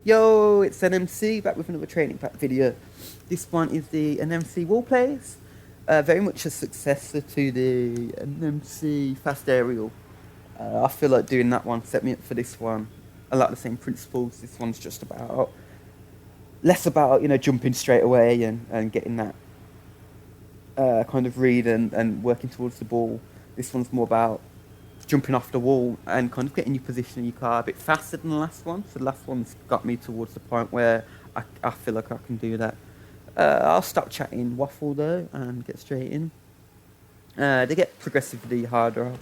Yo, it's Enemcy back with another training pack video. This one is the Enemcy wall plays. Very much a successor to the Enemcy fast aerial. I feel like doing that one set me up for this one. I like the same principles. This one's just about less about jumping straight away and getting that kind of read and working towards the ball. This one's more about jumping off the wall and kind of getting your position in your car a bit faster than the last one. So the last one's got me towards the point where I feel like I can do that. I'll stop chatting waffle though and get straight in. They get progressively harder,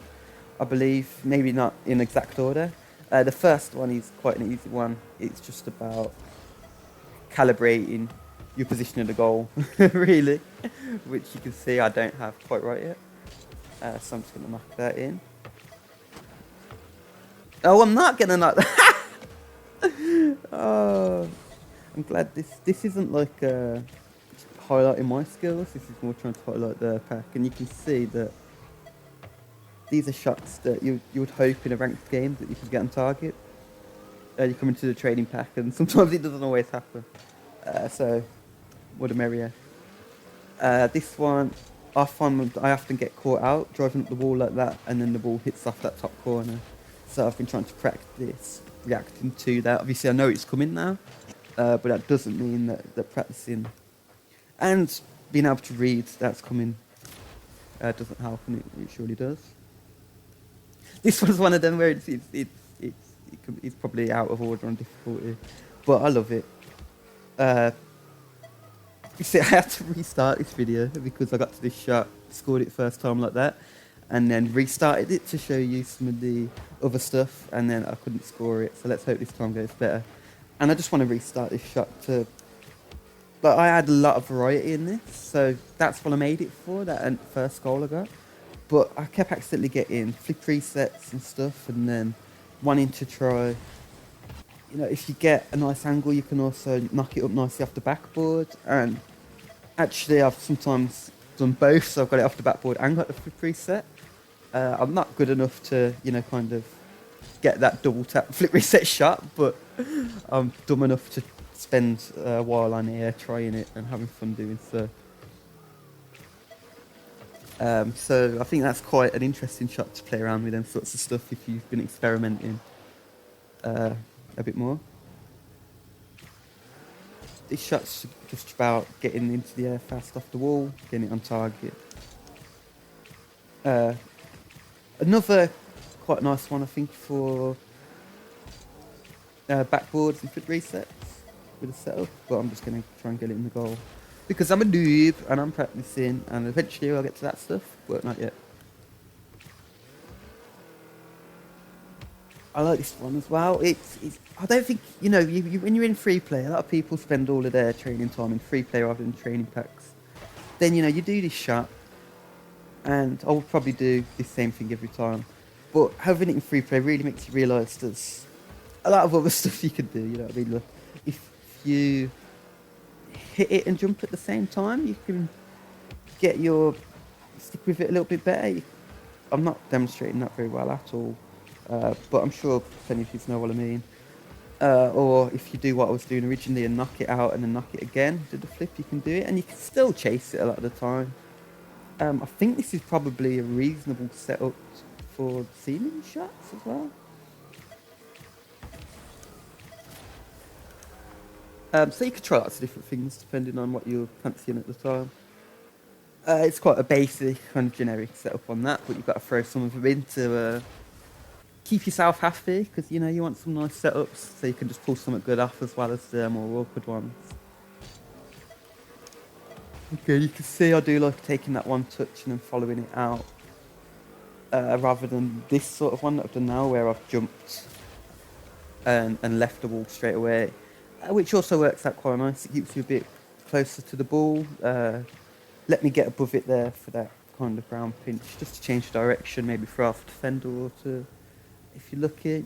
I believe. Maybe not in exact order. The first one is quite an easy one. It's just about calibrating your position of the goal, really, which you can see I don't have quite right yet. So I'm just going to knock that in. Oh, I'm not gonna knock that. Oh, I'm glad this isn't like highlighting my skills. This is more trying to highlight the pack, and you can see that these are shots that you would hope in a ranked game that you could get on target. You come into the trading pack, and sometimes it doesn't always happen. So, what a merrier. This one, I find I often get caught out driving up the wall like that, and then the ball hits off that top corner. So I've been trying to practice reacting to that. Obviously, I know it's coming now, but that doesn't mean that practicing and being able to read that's coming doesn't help, and it surely does. This one's one of them where it's probably out of order on difficulty, but I love it. You see, I had to restart this video because I got to this shot, scored it first time like that, and then restarted it to show you some of the other stuff, and then I couldn't score it, so let's hope this time goes better. And I just want to restart this shot to... But I had a lot of variety in this, so that's what I made it for, that first goal I got. But I kept accidentally getting flick resets and stuff, and then wanting to try... if you get a nice angle, you can also knock it up nicely off the backboard, and actually I've sometimes done both, so I've got it off the backboard and got the flick reset. I'm not good enough to, kind of get that double tap flick reset shot, but I'm dumb enough to spend a while on here trying it and having fun doing so. So I think that's quite an interesting shot to play around with them sorts of stuff if you've been experimenting a bit more. This shot's just about getting into the air fast off the wall, getting it on target. Another quite nice one, I think, for backboards and foot resets with a setup, but I'm just going to try and get it in the goal. Because I'm a noob and I'm practicing, and eventually I'll get to that stuff, but not yet. I like this one as well. I don't think, when you're in free play, a lot of people spend all of their training time in free play rather than training packs. Then, you do this shot, and I will probably do the same thing every time. But having it in free play really makes you realise there's a lot of other stuff you can do, you know what I mean? Look, if you hit it and jump at the same time, you can stick with it a little bit better. I'm not demonstrating that very well at all, but I'm sure plenty of you know what I mean. Or if you do what I was doing originally and knock it out and then knock it again, do the flip, you can do it, and you can still chase it a lot of the time. I think this is probably a reasonable setup for ceiling shots as well. So you could try lots of different things depending on what you're fancying at the time. It's quite a basic kind of generic setup on that, but you've got to throw some of them in to keep yourself happy, because you want some nice setups so you can just pull something good off as well as the more awkward ones. Okay, you can see I do like taking that one touch and then following it out, rather than this sort of one that I've done now where I've jumped and left the wall straight away, which also works out quite nice. It keeps you a bit closer to the ball. Let me get above it there for that kind of ground pinch, just to change direction, maybe throw off a defender or two if you're lucky.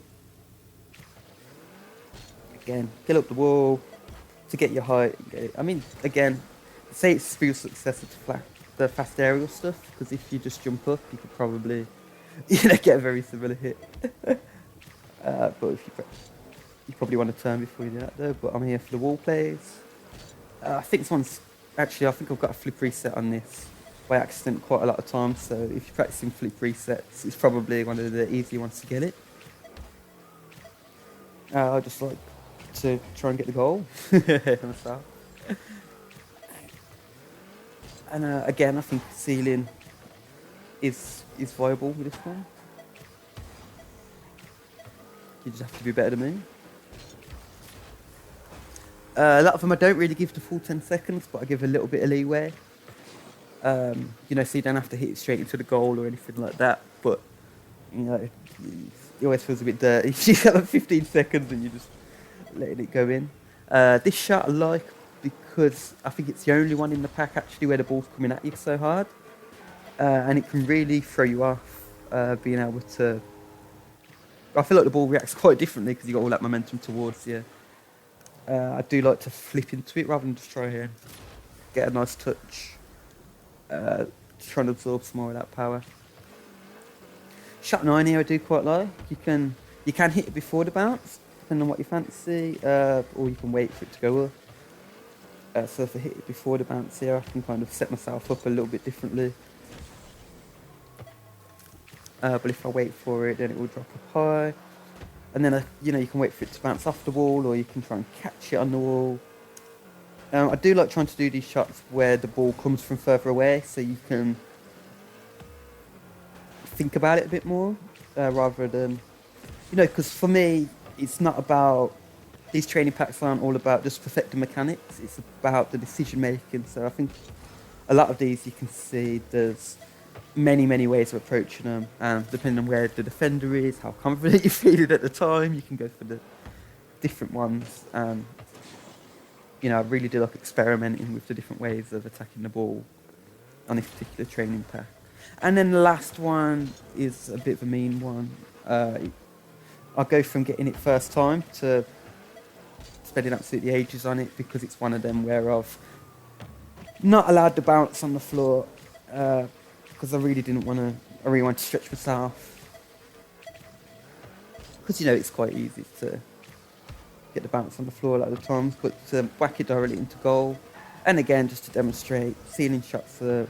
Again, get up the wall to get your height. I mean, again, say it's still successor to the fast aerial stuff, because if you just jump up, you could probably get a very similar hit. But if you You probably want to turn before you do that though, but I'm here for the wall plays. I think this one's actually, I think I've got a flip reset on this by accident quite a lot of times. So if you're practicing flip resets, it's probably one of the easier ones to get it. I just like to try and get the goal myself. And again, I think ceiling is viable with this one. You just have to be better than me. A lot of them I don't really give the full 10 seconds, but I give a little bit of leeway. You know, so you don't have to hit it straight into the goal or anything like that. But, you know, it always feels a bit dirty. You got like 15 seconds and you're just letting it go in. This shot I like because I think it's the only one in the pack actually where the ball's coming at you so hard. And it can really throw you off being able to... I feel like the ball reacts quite differently because you got all that momentum towards you. I do like to flip into it rather than just try and get a nice touch. Trying to absorb some more of that power. Shot 9 here I do quite like. You can hit it before the bounce, depending on what you fancy, or you can wait for it to go up. So if I hit it before the bounce here, I can kind of set myself up a little bit differently. But if I wait for it, then it will drop up high. And then, you know, you can wait for it to bounce off the wall, or you can try and catch it on the wall. I do like trying to do these shots where the ball comes from further away, so you can think about it a bit more, rather than, you know, because for me, it's not about, these training packs aren't all about just perfecting mechanics, it's about the decision making. So I think a lot of these you can see there's many ways of approaching them, and depending on where the defender is, how confident you're feeling at the time, you can go for the different ones. You know, I really do like experimenting with the different ways of attacking the ball on this particular training pack. And then the last one is a bit of a mean one. I'll go from getting it first time to spending absolutely ages on it, because it's one of them where I've not allowed the bounce on the floor, because I really want to stretch myself. Because, you know, it's quite easy to get the bounce on the floor a lot of the times, but to whack it directly into goal. And again, just to demonstrate, ceiling shots are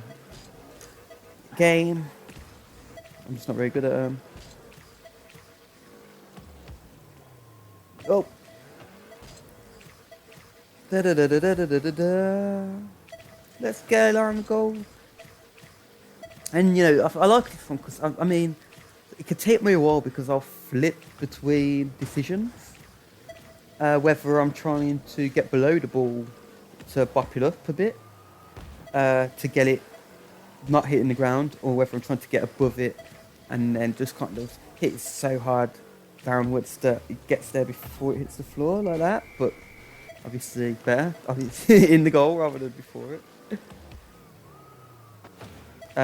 game. I'm just not very good at them. Oh. Let's go, Lauren, goal. And, you know, I like this one because, I mean, it could take me a while because I'll flip between decisions. Whether I'm trying to get below the ball to bop it up a bit, to get it not hitting the ground, or whether I'm trying to get above it and then just kind of hit it so hard downwards that it gets there before it hits the floor like that. But obviously better in the goal rather than before it.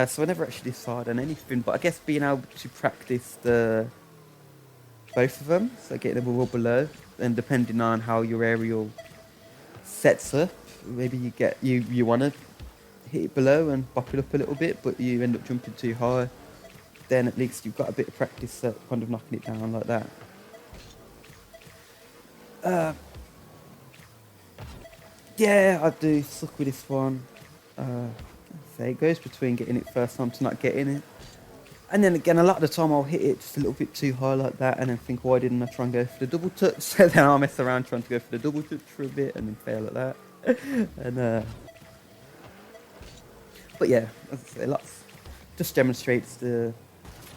So I never actually decide on anything, but I guess being able to practice both of them, so getting them all below, and depending on how your aerial sets up, maybe you want to hit it below and bop it up a little bit, but you end up jumping too high, then at least you've got a bit of practice at kind of knocking it down like that. Yeah, I do suck with this one. Say it goes between getting it first time to not getting it. And then again, a lot of the time I'll hit it just a little bit too high like that, and then think, why didn't I try and go for the double touch? So then I'll mess around trying to go for the double touch for a bit and then fail at that. And but yeah, as I say, lots just demonstrates the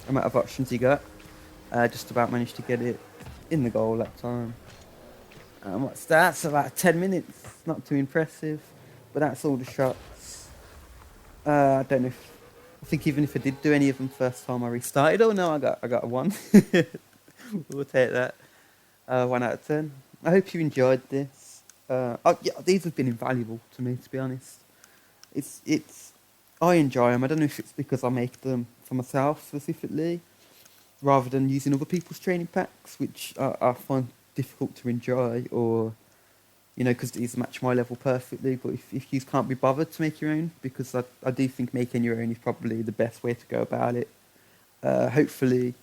amount of options you got. Just about managed to get it in the goal that time. What's that? It's about 10 minutes. Not too impressive, but that's all the shots. I don't know if, I think even if I did do any of them first time I restarted, oh no, I got a 1. We'll take that. 1 out of 10. I hope you enjoyed this. Yeah, these have been invaluable to me, to be honest. I enjoy them. I don't know if it's because I make them for myself specifically, rather than using other people's training packs, which I find difficult to enjoy, or, you know, because these match my level perfectly. But if you can't be bothered to make your own, because I do think making your own is probably the best way to go about it. Hopefully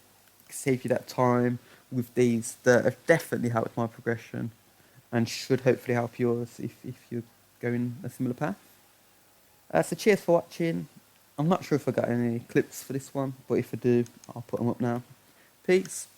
save you that time, with these that have definitely helped my progression and should hopefully help yours if you're going a similar path. So cheers for watching. I'm not sure if I got any clips for this one, but if I do, I'll put them up now. Peace.